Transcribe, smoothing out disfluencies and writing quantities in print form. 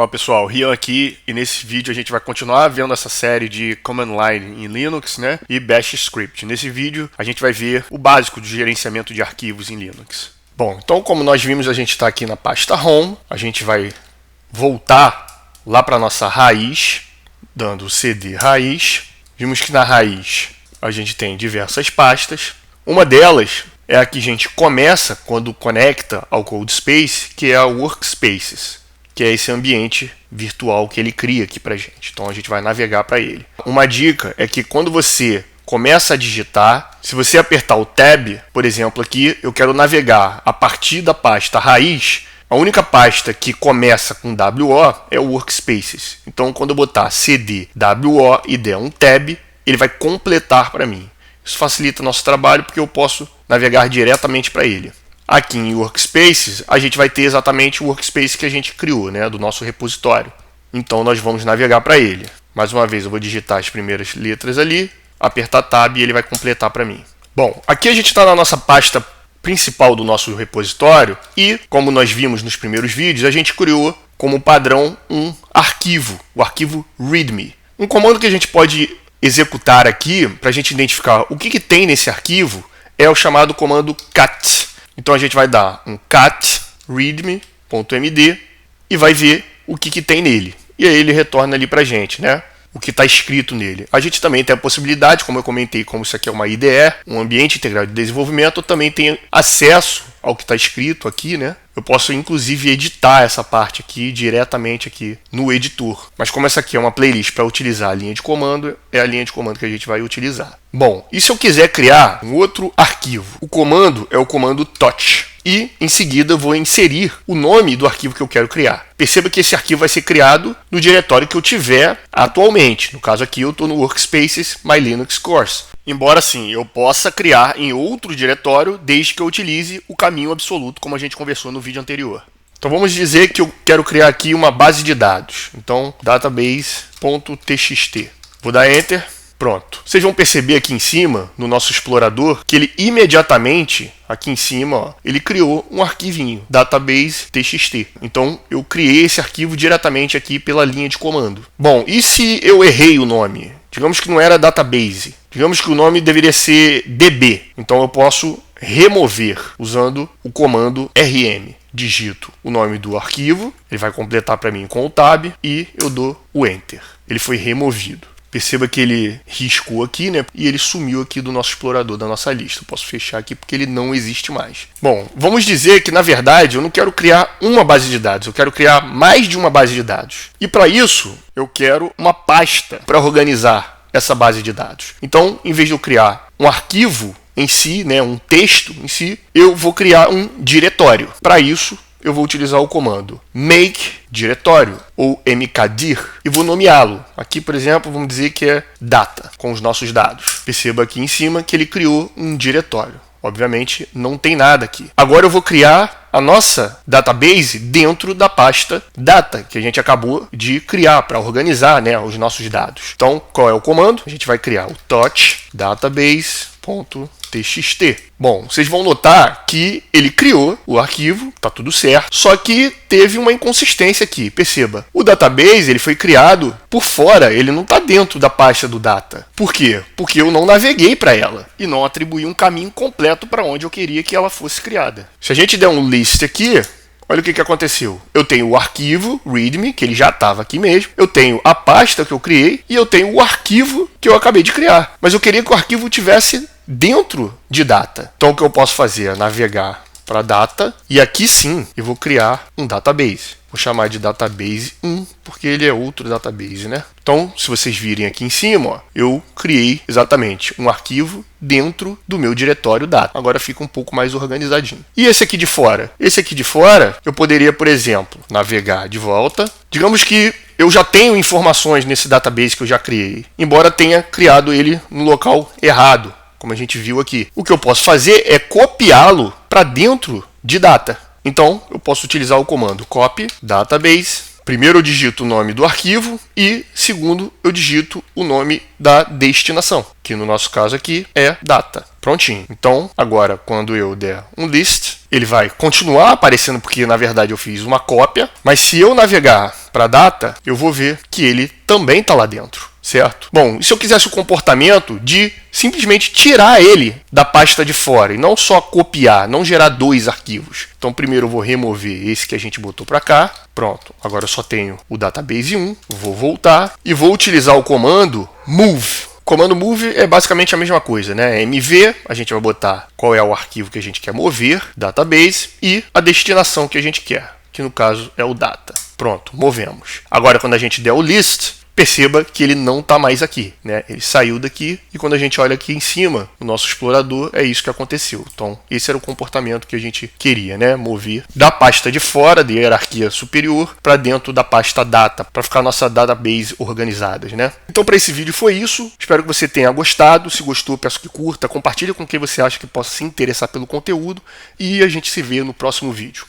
Olá pessoal, Rian aqui, e nesse vídeo a gente vai continuar vendo essa série de Command Line em Linux, né, e Bash Script. Nesse vídeo a gente vai ver o básico de gerenciamento de arquivos em Linux. Bom, então como nós vimos, a gente está aqui na pasta Home, a gente vai voltar lá para a nossa raiz, dando cd raiz. Vimos que na raiz a gente tem diversas pastas. Uma delas é a que a gente começa quando conecta ao CodeSpace, que é a Workspaces, que é esse ambiente virtual que ele cria aqui para a gente. Então a gente vai navegar para ele. Uma dica é que quando você começa a digitar, se você apertar o Tab, por exemplo, aqui eu quero navegar a partir da pasta raiz, a única pasta que começa com WO é o Workspaces. Então quando eu botar cd WO e der um Tab, ele vai completar para mim. Isso facilita nosso trabalho porque eu posso navegar diretamente para ele. Aqui em Workspaces, a gente vai ter exatamente o Workspace que a gente criou, né, do nosso repositório. Então, nós vamos navegar para ele. Mais uma vez, eu vou digitar as primeiras letras ali, apertar Tab e ele vai completar para mim. Bom, aqui a gente está na nossa pasta principal do nosso repositório e, como nós vimos nos primeiros vídeos, a gente criou como padrão um arquivo, o arquivo README. Um comando que a gente pode executar aqui, para a gente identificar o que tem nesse arquivo, é o chamado comando cat. Então a gente vai dar um cat readme.md e vai ver o que tem nele. E aí ele retorna ali para a gente, né? O que está escrito nele. A gente também tem a possibilidade, como eu comentei, como isso aqui é uma IDE, um ambiente integrado de desenvolvimento, eu também tenho acesso ao que está escrito aqui, né? Eu posso inclusive editar essa parte aqui diretamente aqui no editor. Mas como essa aqui é uma playlist para utilizar a linha de comando, é a linha de comando que a gente vai utilizar. Bom, e se eu quiser criar um outro arquivo? O comando é o comando touch. E em seguida eu vou inserir o nome do arquivo que eu quero criar. Perceba que esse arquivo vai ser criado no diretório que eu tiver atualmente. No caso aqui eu estou no Workspaces My Linux Course. Embora sim, eu possa criar em outro diretório desde que eu utilize o caminho absoluto, como a gente conversou no vídeo anterior. Então vamos dizer que eu quero criar aqui uma base de dados. Então database.txt. Vou dar Enter. Pronto. Vocês vão perceber aqui em cima, no nosso explorador, que ele imediatamente, aqui em cima, ó, ele criou um arquivinho, database.txt. Então, eu criei esse arquivo diretamente aqui pela linha de comando. Bom, e se eu errei o nome? Digamos que não era database. Digamos que o nome deveria ser db. Então, eu posso remover usando o comando rm. Digito o nome do arquivo, ele vai completar para mim com o tab e eu dou o Enter. Ele foi removido. Perceba que ele riscou aqui, né? E ele sumiu aqui do nosso explorador, da nossa lista. Eu posso fechar aqui porque ele não existe mais. Bom, vamos dizer que, na verdade, eu não quero criar uma base de dados. Eu quero criar mais de uma base de dados. E para isso, eu quero uma pasta para organizar essa base de dados. Então, em vez de eu criar um arquivo em si, né, um texto em si, eu vou criar um diretório. Para isso, eu vou utilizar o comando make diretório ou mkdir e vou nomeá-lo. Aqui, por exemplo, vamos dizer que é data, com os nossos dados. Perceba aqui em cima que ele criou um diretório. Obviamente, não tem nada aqui. Agora eu vou criar a nossa database dentro da pasta data, que a gente acabou de criar para organizar, né, os nossos dados. Então, qual é o comando? A gente vai criar o touch database.txt. Bom, vocês vão notar que ele criou o arquivo, tá tudo certo, só que teve uma inconsistência aqui. Perceba, o database ele foi criado por fora, ele não está dentro da pasta do data. Por quê? Porque eu não naveguei para ela e não atribuí um caminho completo para onde eu queria que ela fosse criada. Se a gente der um list aqui, olha o que aconteceu. Eu tenho o arquivo readme, que ele já estava aqui mesmo. Eu tenho a pasta que eu criei e eu tenho o arquivo que eu acabei de criar. Mas eu queria que o arquivo tivesse dentro de data. Então o que eu posso fazer é navegar para data e aqui sim eu vou criar um database. Vou chamar de database 1, porque ele é outro database, né? Então, se vocês virem aqui em cima, ó, eu criei exatamente um arquivo dentro do meu diretório data. Agora fica um pouco mais organizadinho. E esse aqui de fora? Esse aqui de fora, eu poderia, por exemplo, navegar de volta. Digamos que eu já tenho informações nesse database que eu já criei, embora tenha criado ele no local errado, como a gente viu aqui. O que eu posso fazer é copiá-lo para dentro de data. Então, eu posso utilizar o comando copy database. Primeiro eu digito o nome do arquivo e segundo eu digito o nome da destinação, que no nosso caso aqui é data. Prontinho. Então, agora quando eu der um list, ele vai continuar aparecendo porque na verdade eu fiz uma cópia, mas se eu navegar para a data, eu vou ver que ele também está lá dentro, certo? Bom, e se eu quisesse o comportamento de simplesmente tirar ele da pasta de fora e não só copiar, não gerar dois arquivos. Então primeiro eu vou remover esse que a gente botou para cá. Pronto, agora eu só tenho o database 1, vou voltar e vou utilizar o comando move. O comando move é basicamente a mesma coisa, né? MV, a gente vai botar qual é o arquivo que a gente quer mover, database, e a destinação que a gente quer, que no caso é o data. Pronto, movemos. Agora quando a gente der o list, perceba que ele não está mais aqui, né? Ele saiu daqui e quando a gente olha aqui em cima, o nosso explorador, é isso que aconteceu. Então, esse era o comportamento que a gente queria, né? Mover da pasta de fora, de hierarquia superior, para dentro da pasta data, para ficar a nossa database organizadas, né? Então, para esse vídeo foi isso. Espero que você tenha gostado. Se gostou, peço que curta, compartilhe com quem você acha que possa se interessar pelo conteúdo e a gente se vê no próximo vídeo.